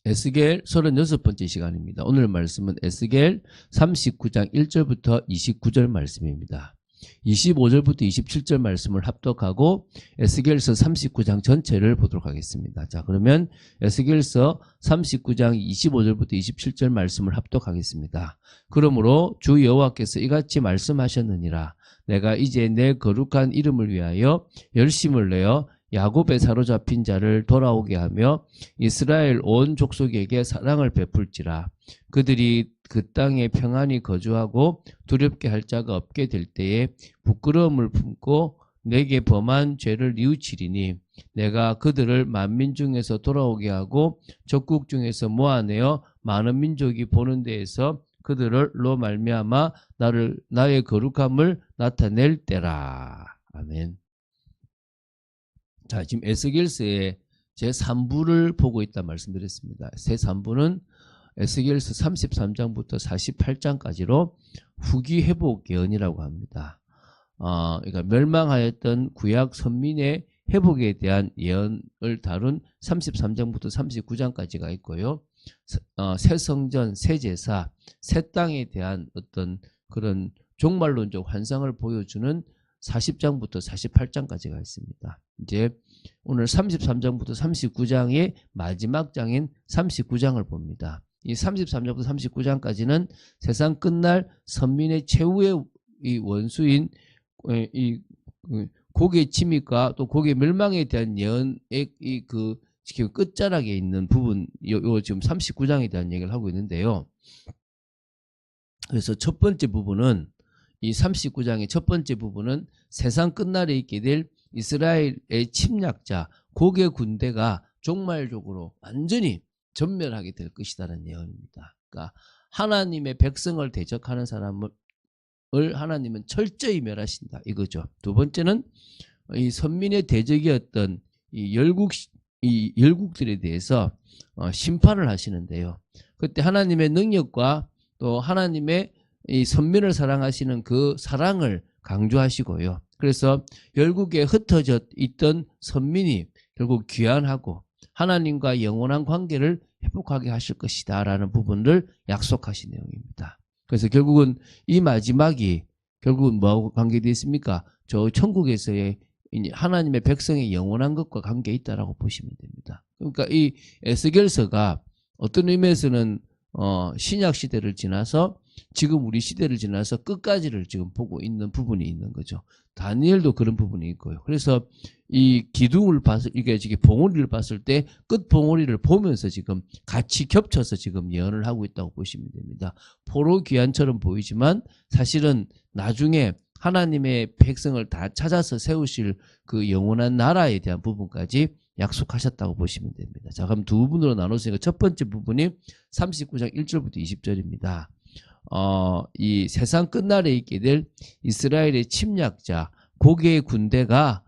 에스겔 36번째 시간입니다. 오늘 말씀은 에스겔 39장 1절부터 29절 말씀입니다. 25절부터 27절 말씀을 합독하고 에스겔서 39장 전체를 보도록 하겠습니다. 자, 그러면 에스겔서 39장 25절부터 27절 말씀을 합독하겠습니다. 그러므로 주 여호와께서 이같이 말씀하셨느니라. 내가 이제 내 거룩한 이름을 위하여 열심을 내어 야곱에 사로잡힌 자를 돌아오게 하며 이스라엘 온 족속에게 사랑을 베풀지라. 그들이 그 땅에 평안히 거주하고 두렵게 할 자가 없게 될 때에 부끄러움을 품고 내게 범한 죄를 뉘우치리니 내가 그들을 만민 중에서 돌아오게 하고 적국 중에서 모아내어 많은 민족이 보는 데에서 그들로 말미암아 나의 거룩함을 나타낼 때라. 아멘. 자, 지금 에스겔서의 제3부를 보고 있다 말씀드렸습니다. 제3부는 에스겔서 33장부터 48장까지로 후기 회복 예언이라고 합니다. 그러니까 멸망하였던 구약 선민의 회복에 대한 예언을 다룬 33장부터 39장까지가 있고요. 새 성전, 새 제사, 새 땅에 대한 어떤 그런 종말론적 환상을 보여주는 40장부터 48장까지가 있습니다. 이제 오늘 33장부터 39장의 마지막 장인 39장을 봅니다. 이 33장부터 39장까지는 세상 끝날 선민의 최후의 이 원수인 이 고개 침입과 또 고개 멸망에 대한 예언의 지금 끝자락에 있는 부분, 요 지금 39장에 대한 얘기를 하고 있는데요. 그래서 첫 번째 부분은 이 39장의 첫 번째 부분은 세상 끝날에 있게 될 이스라엘의 침략자 고개 군대가 종말적으로 완전히 전멸하게 될 것이라는 예언입니다. 그러니까 하나님의 백성을 대적하는 사람을 하나님은 철저히 멸하신다 이거죠. 두 번째는 이 선민의 대적이었던 이 열국들에 대해서 심판을 하시는데요. 그때 하나님의 능력과 또 하나님의 이 선민을 사랑하시는 그 사랑을 강조하시고요. 그래서 열국에 흩어져 있던 선민이 결국 귀환하고 하나님과 영원한 관계를 회복하게 하실 것이다 라는 부분을 약속하신 내용입니다. 그래서 결국은 이 마지막이 결국은 뭐하고 관계되어 있습니까? 저 천국에서의 하나님의 백성의 영원한 것과 관계에 있다라고 보시면 됩니다. 그러니까 이 에스겔서가 어떤 의미에서는 신약 시대를 지나서 지금 우리 시대를 지나서 끝까지를 지금 보고 있는 부분이 있는 거죠. 다니엘도 그런 부분이 있고요. 그래서 이 기둥을 이게 봉우리를 봤을 때 끝 봉우리를 보면서 지금 같이 겹쳐서 지금 예언을 하고 있다고 보시면 됩니다. 포로 귀환처럼 보이지만 사실은 나중에 하나님의 백성을 다 찾아서 세우실 그 영원한 나라에 대한 부분까지 약속하셨다고 보시면 됩니다. 자, 그럼 두 부분으로 나눴으니까 첫 번째 부분이 39장 1절부터 20절입니다. 이 세상 끝날에 있게 될 이스라엘의 침략자 고개의 군대가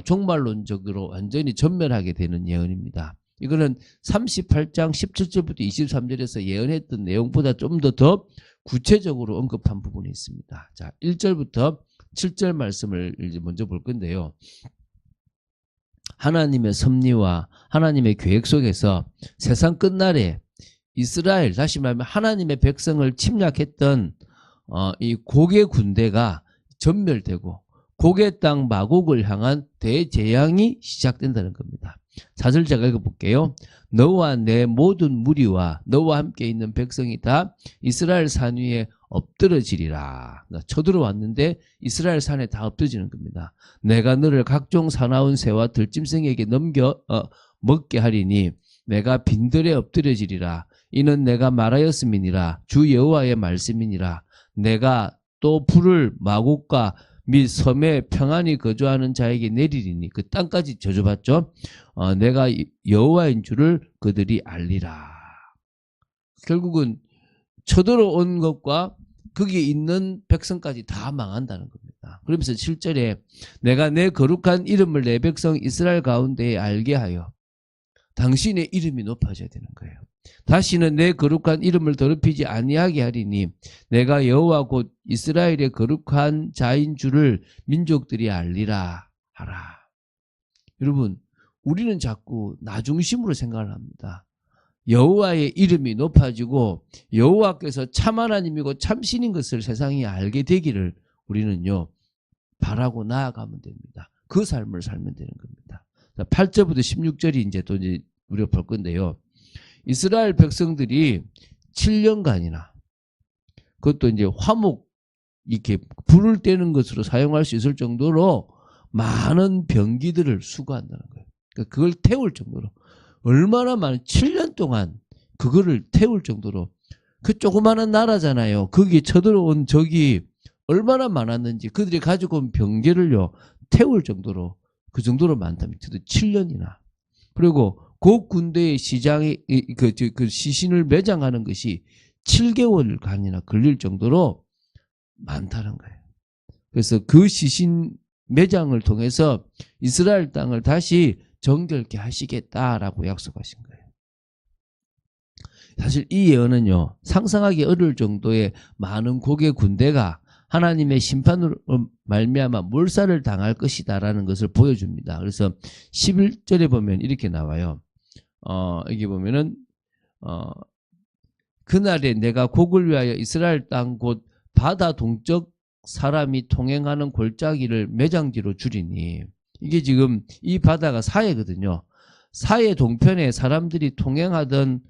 종말론적으로 완전히 전멸하게 되는 예언입니다. 이거는 38장 17절부터 23절에서 예언했던 내용보다 좀 더 구체적으로 언급한 부분이 있습니다. 자, 1절부터 7절 말씀을 이제 먼저 볼 건데요. 하나님의 섭리와 하나님의 계획 속에서 세상 끝날에 이스라엘, 다시 말하면 하나님의 백성을 침략했던 이 고개 군대가 전멸되고 고개 땅 마곡을 향한 대재앙이 시작된다는 겁니다. 4절 제가 읽어볼게요. 너와 내 모든 무리와 너와 함께 있는 백성이 다 이스라엘 산 위에 엎드러지리라. 쳐들어왔는데 이스라엘 산에 다 엎드러지는 겁니다. 내가 너를 각종 사나운 새와 들짐승에게 넘겨 먹게 하리니 내가 빈들에 엎드려지리라. 이는 내가 말하였음이니라. 주 여호와의 말씀이니라. 내가 또 불을 마곡과 및 섬에 평안히 거주하는 자에게 내리리니 그 땅까지 저주받죠. 내가 여호와인 줄을 그들이 알리라. 결국은 쳐들어온 것과 거기에 있는 백성까지 다 망한다는 겁니다. 그러면서 7절에 내가 내 거룩한 이름을 내 백성 이스라엘 가운데에 알게 하여 당신의 이름이 높아져야 되는 거예요. 다시는 내 거룩한 이름을 더럽히지 아니하게 하리니 내가 여호와 곧 이스라엘의 거룩한 자인 줄을 민족들이 알리라 하라. 여러분, 우리는 자꾸 나 중심으로 생각을 합니다. 여호와의 이름이 높아지고 여호와께서 참 하나님이고 참 신인 것을 세상이 알게 되기를 우리는요 바라고 나아가면 됩니다. 그 삶을 살면 되는 겁니다. 8절부터 16절이 이제 또 이제 우리가 볼 건데요. 이스라엘 백성들이 7년간이나 그것도 이제 화목 이렇게 불을 떼는 것으로 사용할 수 있을 정도로 많은 병기들을 수거한다는 거예요. 그러니까 그걸 태울 정도로 얼마나 많은 7년 동안 그거를 태울 정도로 그 조그마한 나라잖아요. 거기에 쳐들어온 적이 얼마나 많았는지 그들이 가지고 온 병기를요 태울 정도로 그 정도로 많다면 7년이나 그리고 그 군대의 시장에 그 시신을 매장하는 것이 7개월간이나 걸릴 정도로 많다는 거예요. 그래서 그 시신 매장을 통해서 이스라엘 땅을 다시 정결케 하시겠다라고 약속하신 거예요. 사실 이 예언은요 상상하기 어려울 정도의 많은 곡의 군대가 하나님의 심판으로 말미암아 몰살을 당할 것이다라는 것을 보여줍니다. 그래서 11절에 보면 이렇게 나와요. 여기 보면은 그날에 내가 곡을 위하여 이스라엘 땅 곧 바다 동쪽 사람이 통행하는 골짜기를 매장지로 줄이니 이게 지금 이 바다가 사해거든요. 사해 동편에 사람들이 통행하던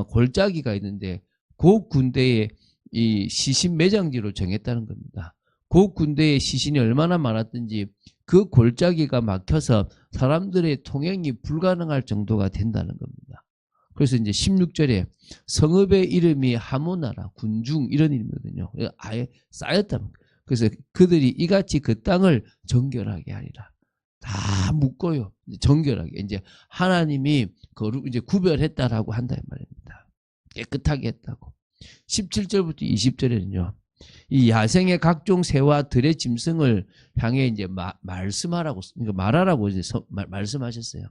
골짜기가 있는데 그 군대의 이 시신 매장지로 정했다는 겁니다. 그 군대의 시신이 얼마나 많았든지 그 골짜기가 막혀서 사람들의 통행이 불가능할 정도가 된다는 겁니다. 그래서 이제 16절에 성읍의 이름이 하모나라 군중 이런 이름이거든요. 아예 쌓였다는 거예요. 그래서 그들이 이같이 그 땅을 정결하게 하리라. 다 묶어요. 정결하게 이제 하나님이 이제 구별했다라고 한다 이 말입니다. 깨끗하게 했다고. 17절부터 20절에는요. 이 야생의 각종 새와 들의 짐승을 향해 이제 말씀하라고 그러니까 말하라고 이제 말씀하셨어요.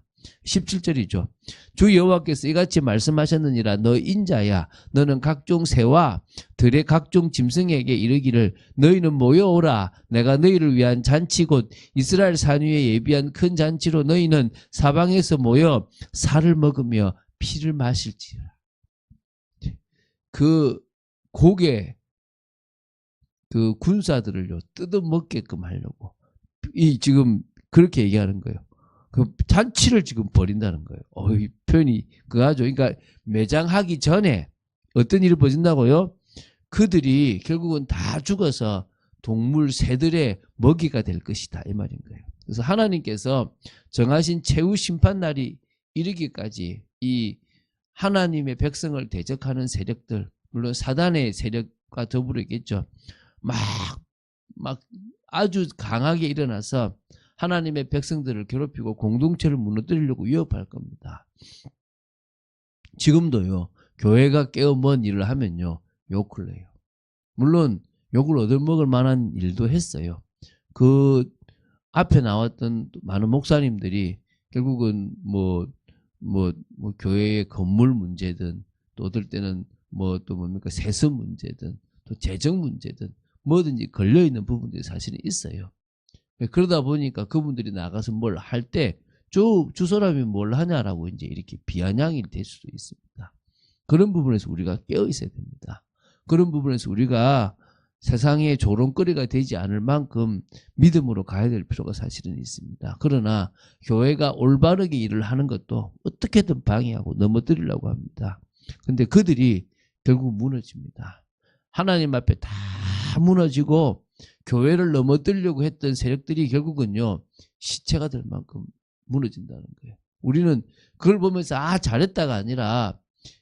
17절이죠. 주 여호와께서 이같이 말씀하셨느니라 너 인자야 너는 각종 새와 들의 각종 짐승에게 이르기를 너희는 모여오라 내가 너희를 위한 잔치 곧 이스라엘 산 위에 예비한 큰 잔치로 너희는 사방에서 모여 살을 먹으며 피를 마실지라. 그 곡에 그 군사들을요 뜯어먹게끔 하려고 지금 그렇게 얘기하는 거예요. 그 잔치를 지금 벌인다는 거예요. 이 표현이 그거죠. 그러니까 매장하기 전에 어떤 일이 벌어진다고요? 그들이 결국은 다 죽어서 동물 새들의 먹이가 될 것이다 이 말인 거예요. 그래서 하나님께서 정하신 최후 심판 날이 이르기까지 이 하나님의 백성을 대적하는 세력들 물론 사단의 세력과 더불어겠죠. 막 아주 강하게 일어나서 하나님의 백성들을 괴롭히고 공동체를 무너뜨리려고 위협할 겁니다. 지금도요. 교회가 깨어먼 일을 하면요. 욕을 해요. 물론 욕을 얻어먹을 만한 일도 했어요. 그 앞에 나왔던 많은 목사님들이 결국은 뭐 교회의 건물 문제든 또 어떨 때는 또 뭡니까 세습 문제든 또 재정 문제든 뭐든지 걸려있는 부분들이 사실은 있어요. 그러다 보니까 그분들이 나가서 뭘 할 때 주 사람이 뭘 하냐라고 이제 이렇게 비아냥이 될 수도 있습니다. 그런 부분에서 우리가 깨어 있어야 됩니다. 그런 부분에서 우리가 세상의 조롱거리가 되지 않을 만큼 믿음으로 가야 될 필요가 사실은 있습니다. 그러나 교회가 올바르게 일을 하는 것도 어떻게든 방해하고 넘어뜨리려고 합니다. 근데 그들이 결국 무너집니다. 하나님 앞에 다 무너지고 교회를 넘어뜨리려고 했던 세력들이 결국은요 시체가 될 만큼 무너진다는 거예요. 우리는 그걸 보면서 잘했다가 아니라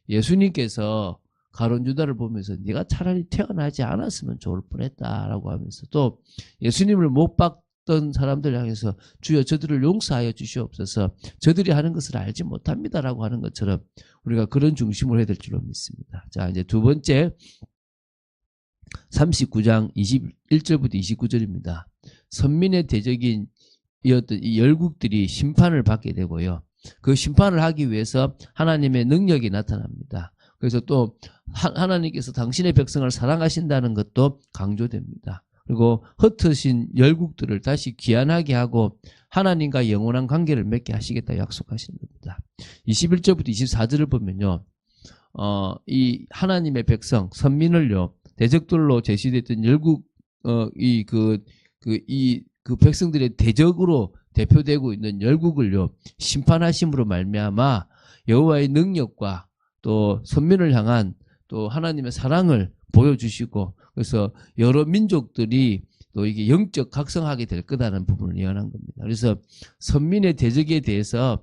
예수님께서 가룟 유다를 보면서 네가 차라리 태어나지 않았으면 좋을 뻔했다라고 하면서 또 예수님을 못 봤던 사람들 향해서 주여 저들을 용서하여 주시옵소서 저들이 하는 것을 알지 못합니다라고 하는 것처럼 우리가 그런 중심을 해야 될 줄로 믿습니다. 자 이제 두 번째 39장 21절부터 29절입니다. 선민의 대적인 이었던 이 열국들이 심판을 받게 되고요. 그 심판을 하기 위해서 하나님의 능력이 나타납니다. 그래서 또 하나님께서 당신의 백성을 사랑하신다는 것도 강조됩니다. 그리고 흩어진 열국들을 다시 귀환하게 하고 하나님과 영원한 관계를 맺게 하시겠다 약속하시는 겁니다. 21절부터 24절을 보면요. 이 하나님의 백성, 선민을요, 대적들로 제시됐던 열국, 그 백성들의 대적으로 대표되고 있는 열국을요, 심판하심으로 말미암아 여호와의 능력과 또 선민을 향한 또 하나님의 사랑을 보여주시고, 그래서 여러 민족들이 또 이게 영적 각성하게 될 거다라는 부분을 예언한 겁니다. 그래서 선민의 대적에 대해서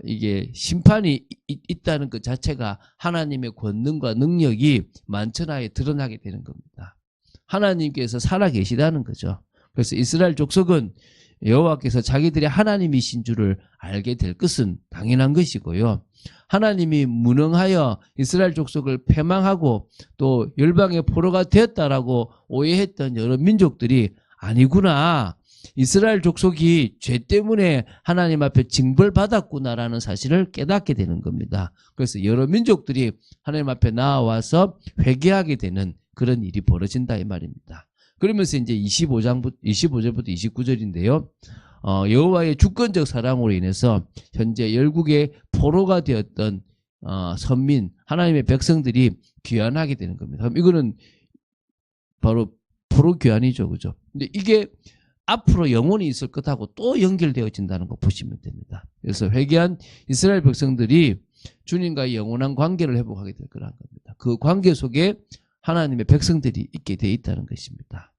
이게 심판이 있다는 것 자체가 하나님의 권능과 능력이 만천하에 드러나게 되는 겁니다. 하나님께서 살아계시다는 거죠. 그래서 이스라엘 족속은 여호와께서 자기들의 하나님이신 줄을 알게 될 것은 당연한 것이고요. 하나님이 무능하여 이스라엘 족속을 패망하고 또 열방의 포로가 되었다라고 오해했던 여러 민족들이 아니구나, 이스라엘 족속이 죄 때문에 하나님 앞에 징벌받았구나라는 사실을 깨닫게 되는 겁니다. 그래서 여러 민족들이 하나님 앞에 나와서 회개하게 되는 그런 일이 벌어진다 이 말입니다. 그러면서 이제 25절부터 29절인데요. 여호와의 주권적 사랑으로 인해서 현재 열국의 포로가 되었던 선민, 하나님의 백성들이 귀환하게 되는 겁니다. 그럼 이거는 바로 포로 귀환이죠, 그죠? 근데 이게 앞으로 영원히 있을 것하고 또 연결되어진다는 거 보시면 됩니다. 그래서 회개한 이스라엘 백성들이 주님과의 영원한 관계를 회복하게 될 거라는 겁니다. 그 관계 속에 하나님의 백성들이 있게 돼 있다는 것입니다.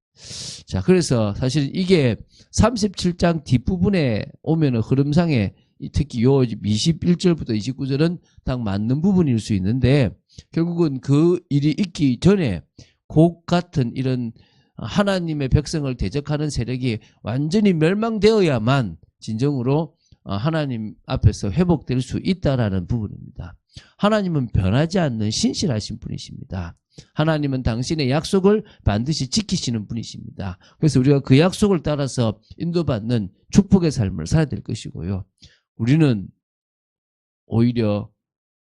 자, 그래서 사실 이게 37장 뒷부분에 오면은 흐름상에 특히 요 21절부터 29절은 딱 맞는 부분일 수 있는데, 결국은 그 일이 있기 전에 곡 같은 이런 하나님의 백성을 대적하는 세력이 완전히 멸망되어야만 진정으로 하나님 앞에서 회복될 수 있다라는 부분입니다. 하나님은 변하지 않는 신실하신 분이십니다. 하나님은 당신의 약속을 반드시 지키시는 분이십니다. 그래서 우리가 그 약속을 따라서 인도받는 축복의 삶을 살아야 될 것이고요. 우리는 오히려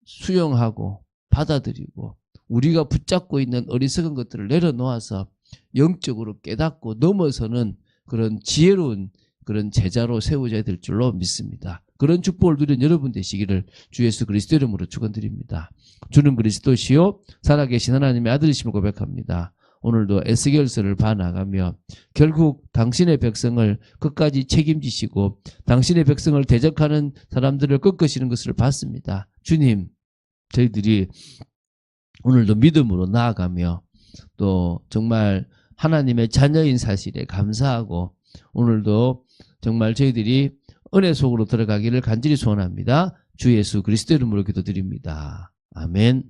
수용하고 받아들이고 우리가 붙잡고 있는 어리석은 것들을 내려놓아서 영적으로 깨닫고 넘어서는 그런 지혜로운 그런 제자로 세워져야 될 줄로 믿습니다. 그런 축복을 누린 여러분 되시기를 주 예수 그리스도 이름으로 축원드립니다. 주는 그리스도시요 살아계신 하나님의 아들이심을 고백합니다. 오늘도 에스겔서를 봐나가며 결국 당신의 백성을 끝까지 책임지시고 당신의 백성을 대적하는 사람들을 꺾으시는 것을 봤습니다. 주님, 저희들이 오늘도 믿음으로 나아가며 또 정말 하나님의 자녀인 사실에 감사하고 오늘도 정말 저희들이 은혜 속으로 들어가기를 간절히 소원합니다. 주 예수 그리스도 이름으로 기도드립니다. 아멘.